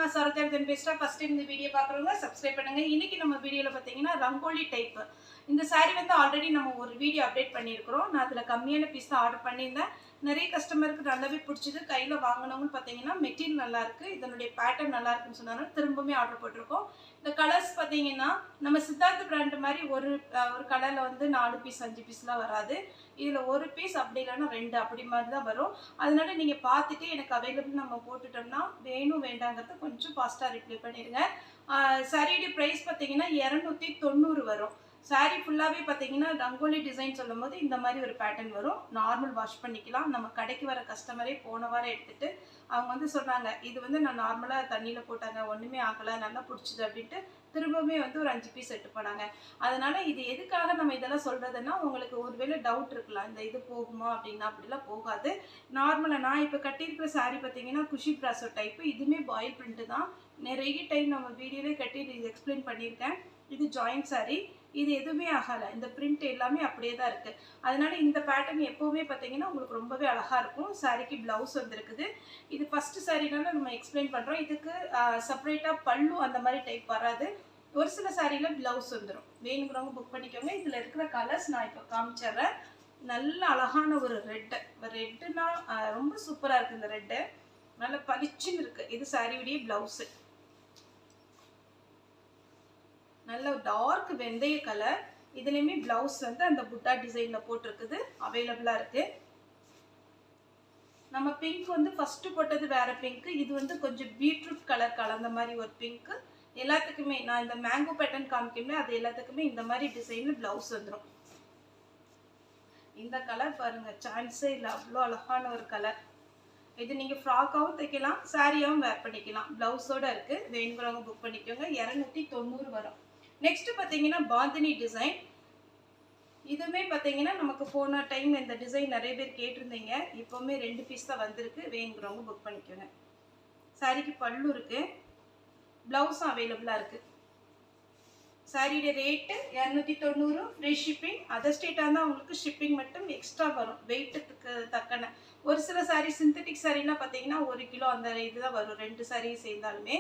நான் சரத்யார்தன் பேசுகிறேன். First time இந்த வீடியோ பார்க்குறவங்க சப்ஸ்கிரைப் பண்ணுங்கள். இன்றைக்கி நம்ம வீடியோவில் பார்த்தீங்கன்னா ரங்கோலி டைப்பு. இந்த சாரீ வந்து ஆல்ரெடி நம்ம ஒரு வீடியோ அப்டேட் பண்ணியிருக்கிறோம். நான் அதில் கம்மியான பீஸ் தான் ஆர்டர் பண்ணியிருந்தேன். நிறைய கஸ்டமருக்கு நல்லாவே பிடிச்சிது. கையில் வாங்கினவங்கன்னு பார்த்தீங்கன்னா மெட்டீரியல் நல்லாயிருக்கு, இதனுடைய பேட்டர்ன் நல்லா இருக்குன்னு சொன்னாலும் திரும்பவுமே ஆர்டர் போட்டிருக்கோம். இந்த கலர்ஸ் பார்த்தீங்கன்னா நம்ம சித்தார்த் பிராண்ட் மாதிரி ஒரு கலரில் வந்து 4 பீஸ் 5 பீஸ்லாம் வராது. இதில் ஒரு பீஸ் அப்படி இல்லைன்னா 2 அப்படி மாதிரி தான் வரும். அதனால நீங்கள் பார்த்துட்டு எனக்கு அவைலபிள் நம்ம போட்டுட்டோம்னா வேணும் வேண்டாங்கிறத கொஞ்சம் ஃபாஸ்ட்டாக ரிப்ளை பண்ணிடுங்க. சாரியுடைய ப்ரைஸ் பார்த்தீங்கன்னா 290 வரும். சாரீ ஃபுல்லாகவே பார்த்தீங்கன்னா ரங்கோலி டிசைன் சொல்லும் போது இந்த மாதிரி ஒரு பேட்டர்ன் வரும். நார்மல் வாஷ் பண்ணிக்கலாம். நம்ம கடைக்கு வர கஸ்டமரே போன வாரம் எடுத்துகிட்டு அவங்க வந்து சொன்னாங்க, இது வந்து நான் நார்மலாக தண்ணியில் போட்டாங்க, ஒன்றுமே ஆகலை, நல்லா பிடிச்சிது அப்படின்ட்டு திரும்பவுமே வந்து ஒரு 5 பீஸ் எடுத்து போனாங்க. அதனால் இது எதுக்காக நம்ம இதெல்லாம் சொல்கிறதுன்னா, உங்களுக்கு ஒருவேளை டவுட் இருக்கலாம், இந்த இது போகுமா அப்படின்னா. அப்படிலாம் போகாது. நார்மலாக நான் இப்போ கட்டியிருக்கிற சாரீ பார்த்தீங்கன்னா குஷி பிராசோ டைப்பு. இதுவுமே பாயில் பிரிண்ட்டு தான். நிறைய டைம் நம்ம வீடியோலேயே கட்டி இது எக்ஸ்பிளைன் பண்ணியிருக்கேன். இது ஜாயிண்ட் சாரீ. இது எதுவுமே ஆகலை. இந்த பிரிண்ட் எல்லாமே அப்படியே தான் இருக்குது. அதனால இந்த பேட்டர்ன் எப்போவுமே பார்த்தீங்கன்னா உங்களுக்கு ரொம்பவே அழகாக இருக்கும். சாரீக்கு ப்ளவுஸ் வந்துருக்குது. இது ஃபஸ்ட்டு சாரீனால நம்ம எக்ஸ்பிளைன் பண்ணுறோம். இதுக்கு செப்பரேட்டாக பல்லு அந்த மாதிரி டைப் வராது. ஒரு சில சாரியில் ப்ளவுஸ் வந்துடும். வேணுங்கிறவங்க புக் பண்ணிக்கோங்க. இதில் இருக்கிற கலர்ஸ் நான் இப்போ காமிச்சிட்றேன். நல்ல அழகான ஒரு ரெட்டுனா ரொம்ப சூப்பராக இருக்குது. இந்த ரெட்டு நல்ல பளிச்சுன்னு இருக்குது. இது சாரியுடைய ப்ளவுஸு. நல்ல டார்க் வெந்தய கலர். இதுலேயுமே ப்ளவுஸ் வந்து அந்த புட்டா டிசைனில் போட்டிருக்குது. அவைலபிளாக இருக்குது. நம்ம பிங்க் வந்து ஃபஸ்ட்டு போட்டது வேறு பிங்க்கு. இது வந்து கொஞ்சம் பீட்ரூட் கலர் கலந்த மாதிரி ஒரு பிங்க்கு. எல்லாத்துக்குமே நான் இந்த மேங்கோ பேட்டர்ன் காமிக்கணும். அது எல்லாத்துக்குமே இந்த மாதிரி டிசைனில் ப்ளவுஸ் வந்துடும். இந்த கலர் பாருங்கள், சான்ஸே இல்லை, அவ்வளோ அழகான ஒரு கலர். இது நீங்கள் ஃப்ராக்காகவும் தைக்கலாம், சாரியாகவும் வேர் பண்ணிக்கலாம். ப்ளவுஸோடு இருக்குது. வேணுங்கிறவங்க புக் பண்ணிக்கோங்க. 290 வரும். நெக்ஸ்ட்டு பார்த்தீங்கன்னா பாந்தினி டிசைன். இதுவுமே பார்த்தீங்கன்னா நமக்கு போன டைம் இந்த டிசைன் நிறைய பேர் கேட்டிருந்தீங்க. இப்போவுமே 2 பீஸ் தான் வந்திருக்கு. வேணுங்கிறவங்க புக் பண்ணிக்கோங்க. சாரிக்கு பல்லு இருக்குது, ப்ளவுஸும் அவைலபிளாக இருக்குது. சாரியோட ரேட்டு 290, ஃப்ரீ ஷிப்பிங். அதர் ஸ்டேட்டாக இருந்தால் உங்களுக்கு ஷிப்பிங் மட்டும் எக்ஸ்ட்ரா வரும், வெயிட்டுக்கு தக்கன. ஒரு சில சாரீ சிந்தட்டிக் சாரீலாம் பார்த்தீங்கன்னா 1 கிலோ அந்த இதுதான் வரும், 2 சாரீ சேர்ந்தாலுமே.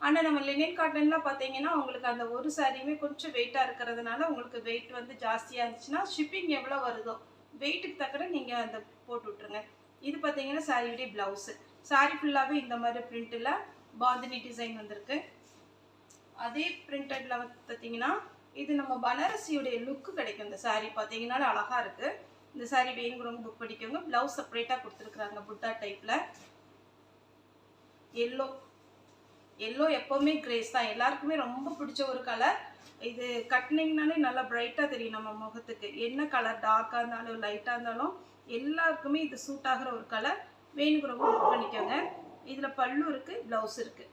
ஆனால் நம்ம லினன் காட்டன்லாம் பார்த்தீங்கன்னா உங்களுக்கு அந்த ஒரு சாரியுமே கொஞ்சம் வெயிட்டாக இருக்கிறதுனால உங்களுக்கு வெயிட் வந்து ஜாஸ்தியாக இருந்துச்சுன்னா ஷிப்பிங் எவ்வளோ வருதோ வெயிட்டுக்கு தக்கன நீங்கள் அந்த போட்டு விட்ருங்க. இது பார்த்தீங்கன்னா சாரியுடைய ப்ளவுஸு. சாரீ ஃபுல்லாகவே இந்த மாதிரி பிரிண்டில் பாந்தினி டிசைன் வந்திருக்கு. அதே பிரிண்டட்ல வந்து பார்த்தீங்கன்னா இது நம்ம பனாரசியுடைய லுக்கு கிடைக்கும். இந்த சாரீ பார்த்தீங்கன்னா அழகாக இருக்குது. இந்த சாரீ வேணுங்கிறவங்க புக் பண்ணிக்கோங்க. ப்ளவுஸ் செப்பரேட்டாக கொடுத்துருக்குறாங்க புட்டா டைப்பில். எல்லோ எப்போவுமே கிரேஸ் தான், எல்லாருக்குமே ரொம்ப பிடிச்ச ஒரு கலர். இது கட்டினீங்கனாலே நல்லா பிரைட்டாக தெரியும் நம்ம முகத்துக்கு. என்ன கலர் டார்க்காக இருந்தாலும் லைட்டாக இருந்தாலும் எல்லாருக்குமே இது சூட் ஆகிற ஒரு கலர். வேணுங்கிறவங்க புக் பண்ணிக்கோங்க. இதில் பல்லு இருக்குது, ப்ளவுஸ் இருக்குது.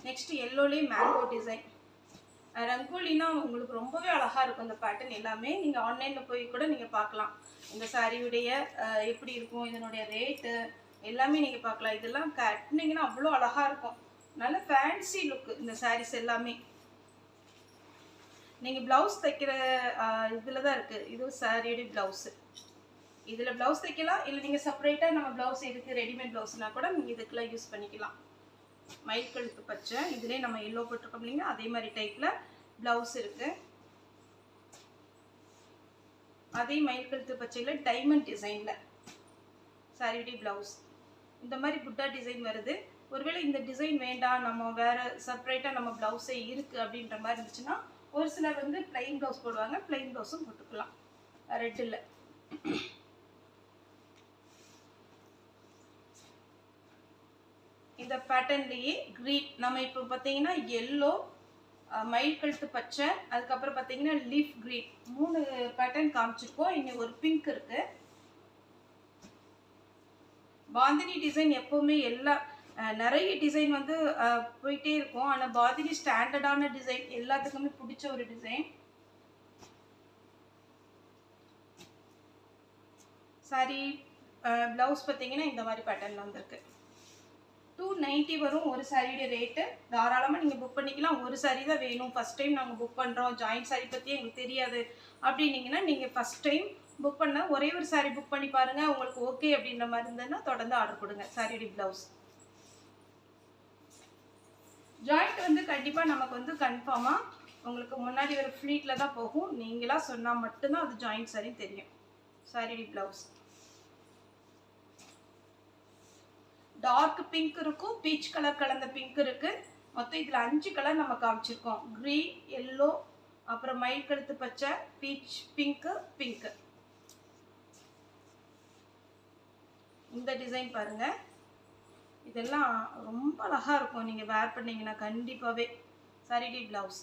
நெக்ஸ்ட் எல்லோலேயே மேங்கோ டிசைன். ரங்கோலினா உங்களுக்கு ரொம்பவே அழகாக இருக்கும் இந்த பேட்டர்ன் எல்லாமே. நீங்கள் ஆன்லைனில் போய் கூட நீங்கள் பார்க்கலாம். இந்த சாரியுடைய எப்படி இருக்கும், இதனுடைய ரேட்டு எல்லாமே நீங்கள் பார்க்கலாம். இதெல்லாம் கட்டினீங்கன்னா அவ்வளோ அழகாக இருக்கும். நல்ல ஃபேன்சி லுக்கு இந்த சாரீஸ் எல்லாமே. நீங்கள் ப்ளவுஸ் தைக்கிற இதில் தான் இருக்குது. இது சாரியுடைய ப்ளவுஸு. இதில் ப்ளவுஸ் தைக்கலாம், இல்லை நீங்கள் செப்பரேட்டாக நம்ம ப்ளவுஸ் இருக்குது ரெடிமேட் ப்ளவுஸ்னால் கூட நீங்கள் இதுக்கெல்லாம் யூஸ் பண்ணிக்கலாம். மயில் கழுத்து பச்சை, இதுலேயே நம்ம எல்லோ போட்டிருக்கோம் இல்லைங்க, அதே மாதிரி டைப்பில் ப்ளவுஸ் இருக்குது. அதே மயில் கழுத்து பச்சையில் டைமண்ட் டிசைனில் சாரியுடைய ப்ளவுஸ். இந்த மாதிரி புட்டா டிசைன் வருது. ஒருவேளை இந்த டிசைன் வேண்டாம், நம்ம வேறு செப்பரேட்டாக நம்ம ப்ளவுஸே இருக்குது அப்படின்ற மாதிரி இருந்துச்சுன்னா ஒரு சிலர் வந்து ப்ளைன் ப்ளவுஸ் போடுவாங்க. ப்ளைன் ப்ளவுஸும் போட்டுக்கலாம் ரெட்டில். இந்த பேட்டர்ன்லேயே க்ரீன், நம்ம இப்போ பார்த்தீங்கன்னா எல்லோ, மயில் கழுத்து பச்சை, அதுக்கப்புறம் பார்த்தீங்கன்னா லீஃப் க்ரீன், 3 பேட்டர்ன் காமிச்சிருக்கோம். இங்கே ஒரு பிங்க் இருக்குது. பாந்தினி டிசைன் எப்போவுமே நிறைய டிசைன் வந்து போயிட்டே இருக்கும். ஆனால் பாந்தினி ஸ்டாண்டர்டான டிசைன், எல்லாத்துக்குமே பிடிச்ச ஒரு டிசைன். சாரி ப்ளவுஸ் பார்த்தீங்கன்னா இந்த மாதிரி பேட்டர்னில் வந்திருக்கு. 290 வரும் ஒரு சாரியோட ரேட்டு. தாராளமாக நீங்கள் புக் பண்ணிக்கலாம். ஒரு சாரீ தான் வேணும், ஃபஸ்ட் டைம் நாங்கள் புக் பண்ணுறோம், ஜாயின்ட் சாரீ பற்றி எங்களுக்கு தெரியாது அப்படின்னீங்கன்னா நீங்கள் ஃபஸ்ட் டைம் புக் பண்ண ஒரே ஒரு சாரீ புக் பண்ணி பாருங்க. உங்களுக்கு ஓகே அப்படின்ற மாதிரி இருந்ததுன்னா தொடர்ந்து ஆர்டர் கொடுங்க. சாரியோட பிளவுஸ் ஜாயிண்ட் வந்து கண்டிப்பா நமக்கு வந்து கன்ஃபார்மா உங்களுக்கு முன்னாடி ஒரு ஃப்ளீட்ல தான் போகும். நீங்களா சொன்னா மட்டும்தான் அது ஜாயிண்ட் சாரி தெரியும். சாரியோட பிளவுஸ் டார்க் பிங்க் இருக்கும், பீச் கலர் கலந்த பிங்க் இருக்கு. மொத்தம் இதுல 5 கலர் நம்ம காமிச்சிருக்கோம். கிரீன், எல்லோ, அப்புறம் மயில் கழுத்து பச்சை, பீச் பிங்க், பிங்க். இந்த டிசைன் பாருங்க, இதெல்லாம் ரொம்ப அழகா இருக்கும். நீங்க வேர் பண்ணீங்கன்னா கண்டிப்பாவே. சாரிடி பிளவுஸ்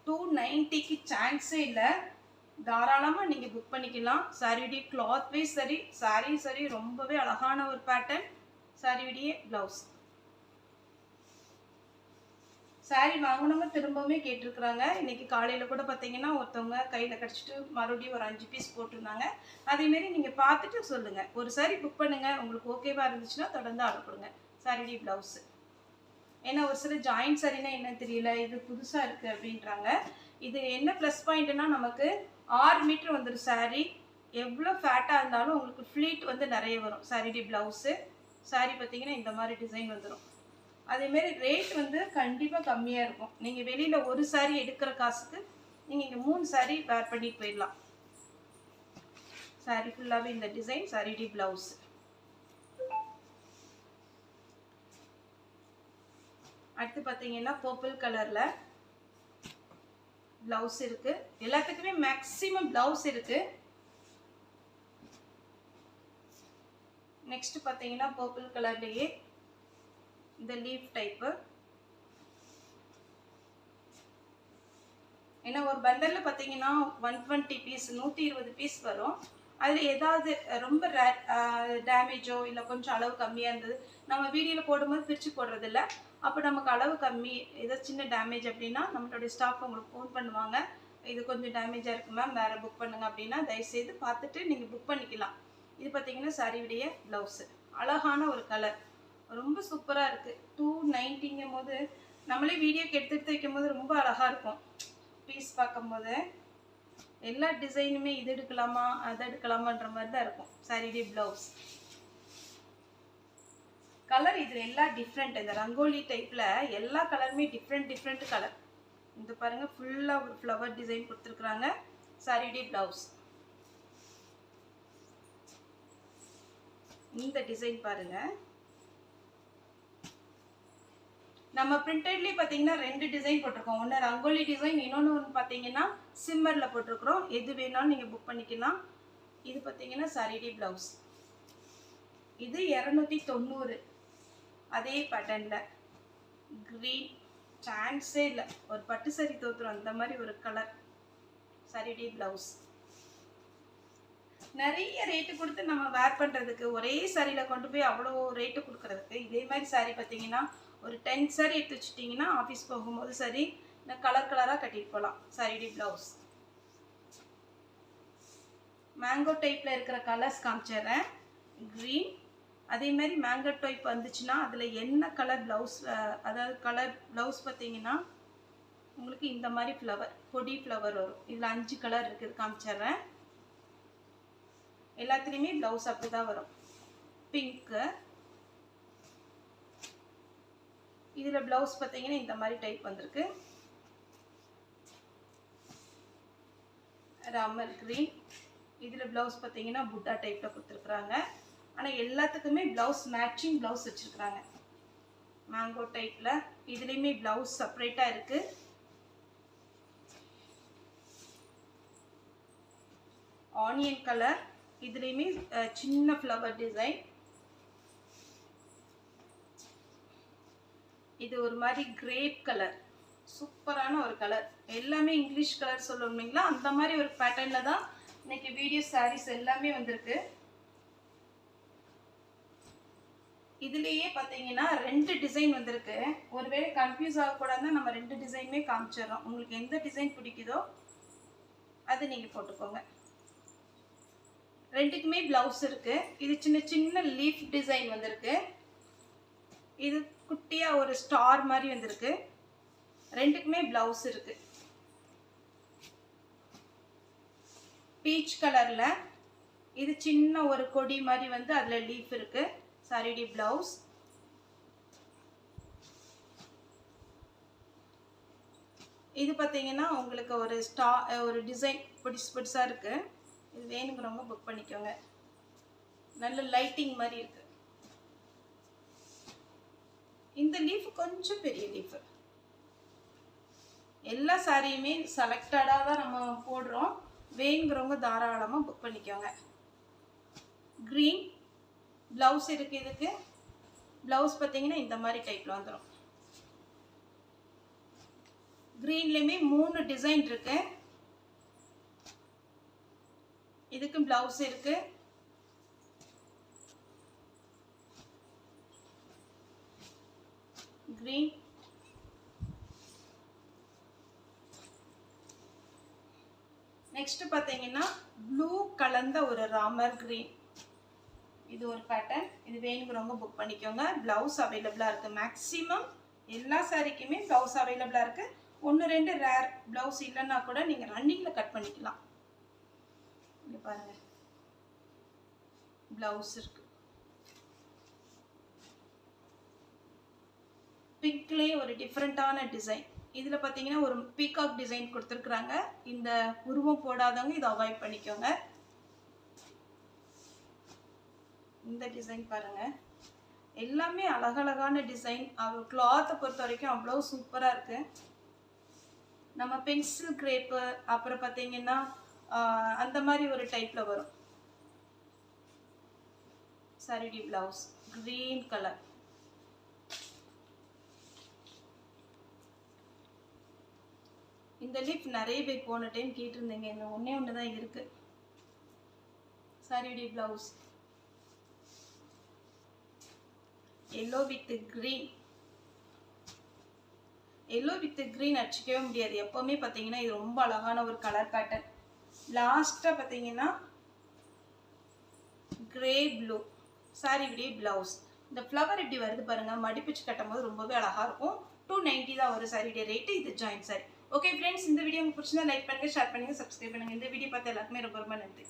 290க்கு சான்ஸே இல்லை. தாராளமா நீங்க புக் பண்ணிக்கலாம். சாரியுடைய கிளாத் வைஸ் சரி, சாரி ரொம்பவே அழகான ஒரு பேட்டர்ன். சாரியுடைய பிளவுஸ் சாரி வாங்கினவங்க திரும்பவுமே கேட்டிருக்கிறாங்க. இன்னைக்கு காலையில் கூட பார்த்தீங்கன்னா ஒருத்தவங்க கையில் கிடச்சிட்டு மறுபடியும் ஒரு 5 பீஸ் போட்டிருந்தாங்க. அதேமாரி நீங்கள் பார்த்துட்டு சொல்லுங்கள். ஒரு சாரி புக் பண்ணுங்கள், உங்களுக்கு ஓகேவாக இருந்துச்சுன்னா தொடர்ந்து ஆர்டர் கொடுங்க. சாரியுடைய ப்ளவுஸு ஏன்னா ஒரு சில ஜாயிண்ட் சாரினா என்ன தெரியல, இது புதுசாக இருக்குது அப்படின்றாங்க. இது என்ன ப்ளஸ் பாயிண்ட்னா நமக்கு 6 மீட்டர் வந்துடும் சாரி. எவ்வளோ ஃபேட்டாக இருந்தாலும் உங்களுக்கு ஃப்ளீட் வந்து நிறைய வரும். சாரியுடைய ப்ளவுஸு சாரி பார்த்தீங்கன்னா இந்த மாதிரி டிசைன் வந்துடும். அதேமாரி ரேட் வந்து கண்டிப்பாக கம்மியாக இருக்கும். நீங்கள் வெளியில் ஒரு சாரி எடுக்கிற காசுக்கு நீங்கள் இங்கே 3 சாரி வேர் பண்ணிட்டு போயிடலாம். சாரி ஃபுல்லாகவே இந்த டிசைன். சாரியுடைய ப்ளவுஸ் அடுத்து பார்த்தீங்கன்னா பர்பிள் கலரில் ப்ளவுஸ் இருக்குது. எல்லாத்துக்குமே மேக்ஸிமம் ப்ளவுஸ் இருக்குது. நெக்ஸ்ட் பார்த்தீங்கன்னா பர்பிள் கலர்லேயே இந்த லீஃப் டைப்பு. ஏன்னா ஒரு பண்டலில் பார்த்தீங்கன்னா 120 பீஸ் 120 பீஸ் வரும். அதில் ஏதாவது ரொம்ப டேமேஜோ இல்லை கொஞ்சம் அளவு கம்மியாக இருந்தது நம்ம வீடியோவில் போடும்போது பிரித்து போடுறதில்ல. அப்போ நமக்கு அளவு கம்மி, ஏதோ சின்ன டேமேஜ் அப்படின்னா நம்மளுடைய ஸ்டாஃப் உங்களுக்கு ஃபோன் பண்ணுவாங்க, இது கொஞ்சம் டேமேஜாக இருக்குது மேம், வேறு புக் பண்ணுங்க அப்படின்னா தயவுசெய்து பார்த்துட்டு நீங்கள் புக் பண்ணிக்கலாம். இது பார்த்தீங்கன்னா சாரியுடைய ப்ளவுஸு அழகான ஒரு கலர், ரொம்ப சூப்பராக இருக்குது. 290ங்கும் போது நம்மளே வீடியோக்கு எடுத்து வைக்கும் போது ரொம்ப அழகாக இருக்கும். பீஸ் பார்க்கும்போது எல்லா டிசைனுமே இது எடுக்கலாமா அதை எடுக்கலாமான்ற மாதிரி தான் இருக்கும். சாரியுடைய ப்ளவுஸ் கலர் இதில் எல்லாம் டிஃப்ரெண்ட். இந்த ரங்கோலி டைப்பில் எல்லா கலருமே டிஃப்ரெண்ட் கலர். இந்த பாருங்கள் ஃபுல்லாக ஒரு ஃப்ளவர் டிசைன் கொடுத்துருக்குறாங்க. சாரியுடைய ப்ளவுஸ் இந்த டிசைன் பாருங்கள். நம்ம பிரிண்டட்லேயே பார்த்தீங்கன்னா 2 டிசைன் போட்டிருக்கோம். ஒன்று ரங்கோலி டிசைன், இன்னொன்று பார்த்தீங்கன்னா சிம்மரில் போட்டிருக்கிறோம். எது வேணாலும் நீங்கள் புக் பண்ணிக்கலாம். இது பார்த்தீங்கன்னா சாரியுடைய ப்ளவுஸ், இது 290. அதே பேட்டர்னில் க்ரீன், சான்ஸே இல்லை, ஒரு பட்டு சாரி தோற்றுரும் அந்த மாதிரி ஒரு கலர். சாரியுடைய ப்ளவுஸ் நிறைய ரேட்டு கொடுத்து நம்ம வேர் பண்ணுறதுக்கு, ஒரே சாரியில் கொண்டு போய் அவ்வளோ ரேட்டு கொடுக்குறதுக்கு இதே மாதிரி சாரி பார்த்தீங்கன்னா ஒரு 10 சாரி எடுத்து வச்சுட்டிங்கன்னா ஆஃபீஸ் போகும்போது சரி நான் கலர் கலராக கட்டிட்டு போகலாம். சாரியுடைய ப்ளவுஸ் மேங்கோ டைப்பில் இருக்கிற கலர்ஸ் காமிச்சிடுறேன். க்ரீன், அதேமாதிரி மேங்கோ டைப் வந்துச்சுன்னா அதில் என்ன கலர் ப்ளவுஸ், அதாவது கலர் ப்ளவுஸ் பார்த்தீங்கன்னா உங்களுக்கு இந்த மாதிரி ஃப்ளவர், பொடி ஃப்ளவர் வரும். இதில் 5 கலர் இருக்குது, காமிச்சிடுறேன். எல்லாத்துலேயுமே ப்ளவுஸ் அப்படி தான் வரும். பிங்க்கு, இதில் ப்ளவுஸ் பார்த்தீங்கன்னா இந்த மாதிரி டைப் வந்திருக்கு. ராமர் க்ரீன், இதில் ப்ளவுஸ் பார்த்தீங்கன்னா புட்டா டைப்பில் கொடுத்துருக்குறாங்க. ஆனால் எல்லாத்துக்குமே ப்ளவுஸ் மேட்சிங் ப்ளவுஸ் வச்சுருக்குறாங்க. மேங்கோ டைப்பில் இதுலேயுமே ப்ளவுஸ் செப்பரேட்டாக இருக்குது. ஆனியன் கலர், இதுலேயுமே சின்ன ஃப்ளவர் டிசைன். இது ஒரு மாதிரி கிரேப் கலர், சூப்பரான ஒரு கலர். எல்லாமே இங்கிலீஷ் கலர் சொல்லுவீங்களா அந்த மாதிரி ஒரு பேட்டர்னில் தான் இன்னைக்கு வீடியோ சாரீஸ் எல்லாமே வந்திருக்கு. இதுலேயே பார்த்தீங்கன்னா 2 டிசைன் வந்திருக்கு. ஒருவேளை கன்ஃபியூஸ் ஆகக்கூடாதுன்னா நம்ம 2 டிசைனுமே காமிச்சிடுறோம். உங்களுக்கு எந்த டிசைன் பிடிக்குதோ அது நீங்கள் போட்டுக்கோங்க. 2க்குமே ப்ளவுஸ் இருக்குது. இது சின்ன சின்ன லீஃப் டிசைன் வந்திருக்கு. இது குட்டியாக ஒரு ஸ்டார் மாதிரி வந்திருக்கு. 2க்குமே ப்ளவுஸ் இருக்குது. பீச் கலரில் இது சின்ன ஒரு கொடி மாதிரி வந்து அதில் லீஃப் இருக்குது. சாரிடி ப்ளவுஸ். இது பார்த்தீங்கன்னா உங்களுக்கு ஒரு டிசைன் பெருசாக இருக்குது. இது வேணுங்கிறவங்க புக் பண்ணிக்கோங்க. நல்ல லைட்டிங் மாதிரி இருக்குது. இந்த லீஃப் கொஞ்சம் பெரிய லீஃப். எல்லா சாரியுமே செலக்டடாக தான் நம்ம போடுறோம். வேணுங்கிறவங்க தாராளமாக புக் பண்ணிக்கோங்க. க்ரீன் ப்ளவுஸ் இருக்குது. இதுக்கு ப்ளவுஸ் பார்த்தீங்கன்னா இந்த மாதிரி டைப்பில் வந்துடும். க்ரீன்லேயுமே 3 டிசைன் இருக்கு. இதுக்கு ப்ளவுஸ் இருக்கு. க்ரீன், நெக்ஸ்ட் பார்த்தீங்கன்னா ப்ளூ கலந்த ஒரு ராமர் க்ரீன். இது ஒரு பேட்டர்ன். இது வேணுங்கிறவங்க புக் பண்ணிக்கோங்க. ப்ளவுஸ் அவைலபிளாக இருக்குது. மேக்ஸிமம் எல்லா சாரிக்குமே ப்ளவுஸ் அவைலபிளாக இருக்குது. 1-2 ரேர் ப்ளவுஸ் இல்லைன்னா கூட நீங்கள் ரன்னிங்கில் கட் பண்ணிக்கலாம். இங்கே பாருங்கள், ப்ளவுஸ் இருக்கு. பிங்க்லேயே ஒரு டிஃப்ரெண்ட்டான டிசைன். இதில் பார்த்தீங்கன்னா ஒரு பீகாக் டிசைன் கொடுத்துருக்குறாங்க. இந்த உருவம் போடாதவங்க இதை அவாய்ட் பண்ணிக்கோங்க. இந்த டிசைன் பாருங்கள், எல்லாமே அழகழகான டிசைன். கிளாத்தை பொறுத்த வரைக்கும் அவ்வளோ சூப்பராக இருக்குது. நம்ம பென்சில் கிரேப்பு அப்புறம் பார்த்தீங்கன்னா அந்த மாதிரி ஒரு டைப்பில் வரும். சாரிடி ப்ளவுஸ் க்ரீன் கலர். இந்த லீஃப் நிறைய பேர் போன டைம் கேட்டிருந்தீங்க. இந்த ஒன்று தான் இருக்குது. சாரிடி blouse yellow with green. Yellow with green அடிச்சிக்கவே முடியாது. எப்போவுமே பார்த்தீங்கன்னா இது ரொம்ப அழகான ஒரு கலர் பேட்டர்ன். லாஸ்ட்டாக பார்த்தீங்கன்னா கிரே ப்ளூ. சாரியுடைய ப்ளவுஸ். இந்த ஃப்ளவர் எப்படி வருது பாருங்கள். மடிப்பிச்சு கட்டும் போது ரொம்பவே அழகாக இருக்கும். 290 தான் ஒரு சாரியுடைய ரேட்டு. இது ஜாயின்ட் சாரி. ஓகே ஃப்ரெண்ட்ஸ், இந்த வீடியோ உங்களுக்கு பிடிச்சிருந்தா லைக் பண்ணுங்கள், ஷேர் பண்ணுங்கள், சப்ஸ்கிரைப் பண்ணுங்கள். இந்த வீடியோ பார்த்து எல்லாருக்குமே ரொம்ப ரொம்ப நன்றி.